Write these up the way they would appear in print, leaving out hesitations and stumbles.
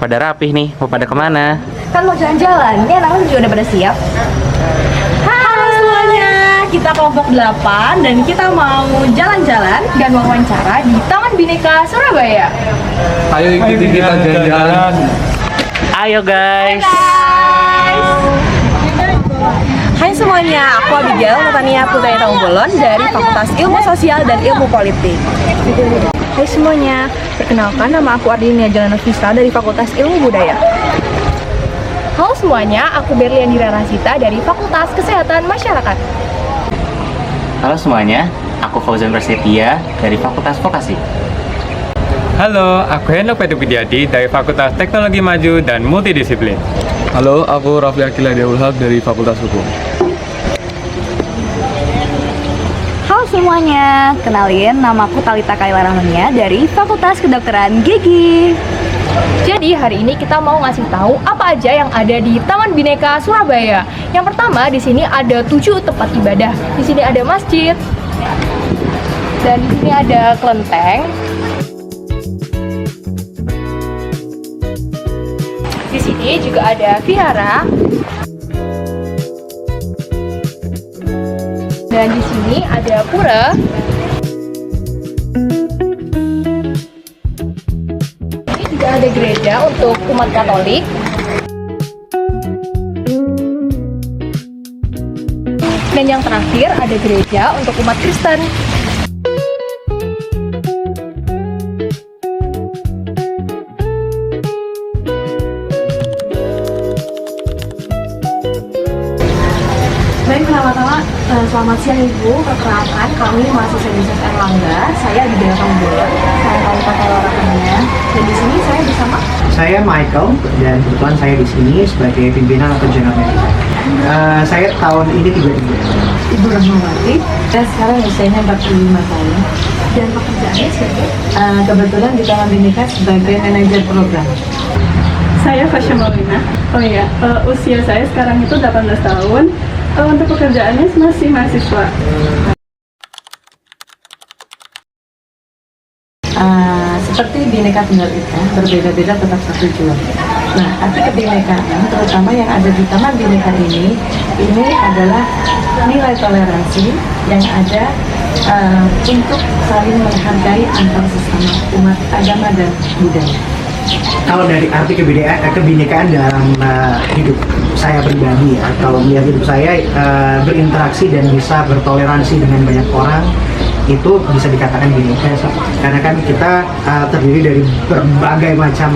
pada rapih nih, mau pada kemana? Kan mau jalan-jalan, ini anak-anak juga udah pada siap. Halo semuanya, kita kelompok 8 dan kita mau jalan-jalan dan wawancara di Taman Bineka Surabaya. Ayo ikuti kita jalan-jalan. Ayo guys. Hai semuanya, aku Abigail Natania Putri Taumbolon dari Fakultas Ilmu Sosial dan Ilmu Politik. Hai semuanya, perkenalkan nama aku Ardina Jalana Vista dari Fakultas Ilmu Budaya. Halo semuanya, aku Berliandira Rasita dari Fakultas Kesehatan Masyarakat. Halo semuanya, aku Fauzan Prasetya dari Fakultas Vokasi. Halo, aku Hendok Petu Widyadi dari Fakultas Teknologi Maju dan Multidisiplin. Halo, aku Rafli Akila Deulhaq dari Fakultas Hukum. Halo semuanya, kenalin namaku Talita Kaila Rahmania dari Fakultas Kedokteran Gigi. Jadi hari ini kita mau ngasih tahu apa aja yang ada di Taman Bineka Surabaya. Yang pertama, di sini ada 7 tempat ibadah. Di sini ada masjid. Dan di sini ada kelenteng. Di sini juga ada vihara. Dan di sini ada pura. Ini juga ada gereja untuk umat Katolik. Dan yang terakhir ada gereja untuk umat Kristen. Baik, pertama-tama selamat siang Ibu. Perkenalkan, kami mahasiswa Bisnis Erlangga. Saya di Bineka Surabaya. Saya Talita Kaila Rahmania. Dan di sini saya bersama. Saya Michael dan kebetulan saya di sini sebagai pimpinan atau general manager. Saya tahun ini 33. Ibu Rahmawati. Dan sekarang usianya 45 tahun. Dan pekerjaannya sebagai Kebetulan di Taman Bineka sebagai manajer program. Saya Fasya Maulina. Oh iya, usia saya sekarang itu 18 tahun. Untuk pekerjaannya masih mahasiswa. Seperti Bhinneka Tunggal Ika, berbeda-beda tetap satu tujuan. Nah, arti kebinekaan, terutama yang ada di Taman Bineka ini adalah nilai toleransi yang ada untuk saling menghargai antar sesama umat agama dan budaya. Kalau dari arti kebinekaan dalam hidup saya pribadi atau melihat hidup saya berinteraksi dan bisa bertoleransi dengan banyak orang, itu bisa dikatakan bineka, karena kan kita terdiri dari berbagai macam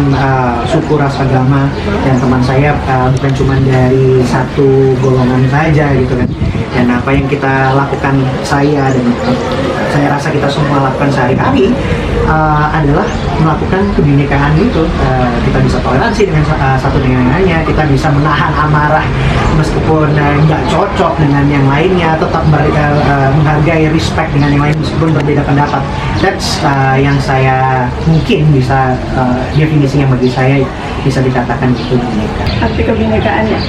suku, ras, agama, dan teman saya bukan cuma dari satu golongan saja gitu kan. Dan apa yang kita lakukan, saya dan saya rasa kita semua lakukan sehari-hari adalah melakukan kebinekaan itu. Kita bisa toleransi dengan satu dengan yang lainnya, kita bisa menahan amarah meskipun nggak cocok dengan yang lainnya, tetap menghargai, respect dengan yang lain meskipun berbeda pendapat. That's yang saya mungkin bisa definisinya bagi saya bisa dikatakan itu bineka. Arti kebinekaannya.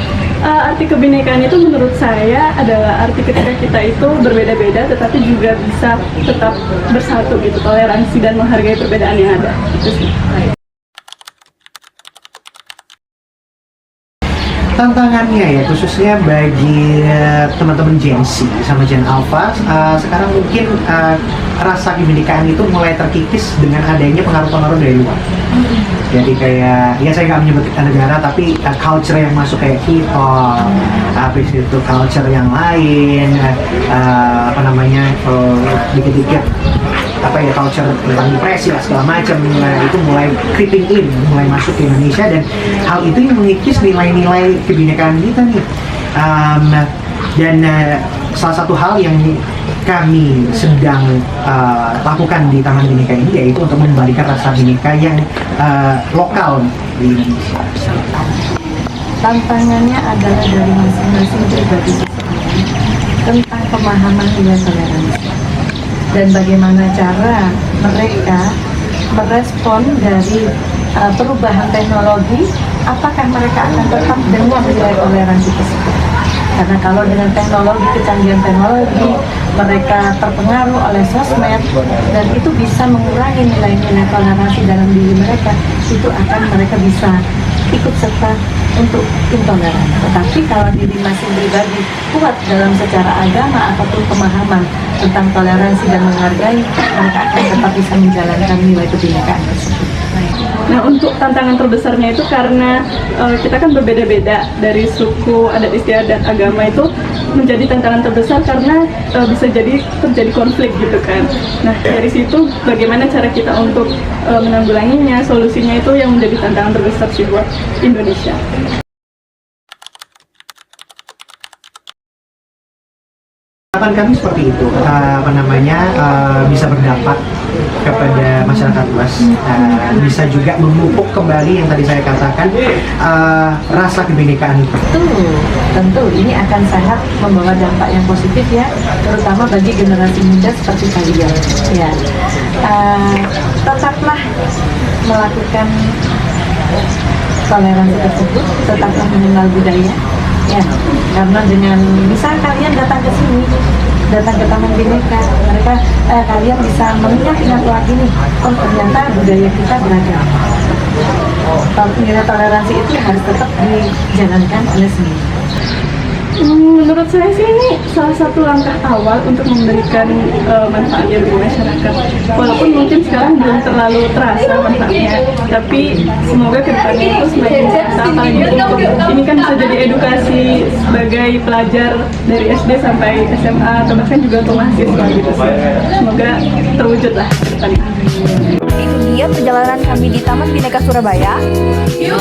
Arti kebinekaan itu menurut saya adalah arti ketika kita itu berbeda-beda tetapi juga bisa tetap bersatu gitu, toleransi dan menghargai perbedaan yang ada. Itu sih. Tantangannya ya khususnya bagi teman-teman Gen Z sama Gen Alpha, sekarang mungkin rasa kebinekaan itu mulai terkikis dengan adanya pengaruh-pengaruh dari luar. Jadi kayak, ya saya nggak menyebutkan negara, tapi culture yang masuk kayak hip-hop, habis itu culture yang lain, dikit-dikit culture tentang depresi lah segala macam, itu mulai creeping in, mulai masuk ke Indonesia, dan hal itu yang mengikis nilai-nilai kebinekaan kita nih. Dan salah satu hal yang kami sedang lakukan di Taman Bineka ini yaitu untuk membalikan rasa bineka yang lokal di Indonesia. Tantangannya adalah dari masing-masing pribadi tentang pemahaman nilai toleransi dan bagaimana cara mereka merespon dari perubahan teknologi. Apakah mereka akan tetap dengan nilai toleransi tersebut? Karena kalau dengan teknologi, kecanggihan teknologi, mereka terpengaruh oleh sosmed dan itu bisa mengurangi nilai-nilai toleransi dalam diri mereka, itu akan mereka bisa ikut serta untuk intoleran. Tetapi kalau diri masing pribadi kuat dalam secara agama ataupun pemahaman tentang toleransi dan menghargai, mereka akan tetap bisa menjalankan nilai kebinekaan tersebut. Nah, untuk tantangan terbesarnya itu karena kita kan berbeda-beda dari suku, adat istiadat, agama itu menjadi tantangan terbesar karena bisa jadi terjadi konflik gitu kan. Nah, dari situ bagaimana cara kita untuk menanggulanginya, solusinya itu yang menjadi tantangan terbesar sih buat Indonesia. Harapan kami seperti itu, bisa berdampak kepada masyarakat luas, bisa juga memupuk kembali yang tadi saya katakan, rasa kebinekaan itu. Tentu ini akan sangat membawa dampak yang positif ya, terutama bagi generasi muda seperti kalian. Ya, tetaplah melakukan toleransi tersebut, tetaplah mengenal budaya. Ya, karena dengan misal kalian datang ke sini, datang ke Taman Bineka, kalian bisa mengingat-ingat lagi nih, oh ternyata budaya kita beragam. Nilai toleransi itu harus tetap dijalankan oleh semua. Menurut saya sih ini salah satu langkah awal untuk memberikan manfaatnya bagi masyarakat. Walaupun mungkin sekarang belum terlalu terasa manfaatnya, tapi semoga kedepannya itu semakin terasa. Apalagi untuk ini kan bisa jadi edukasi sebagai pelajar dari SD sampai SMA atau bahkan juga untuk mahasiswa gitu sih. Semoga terwujud lah kedepannya. Itu dia perjalanan kami di Taman Bineka Surabaya. Yuk,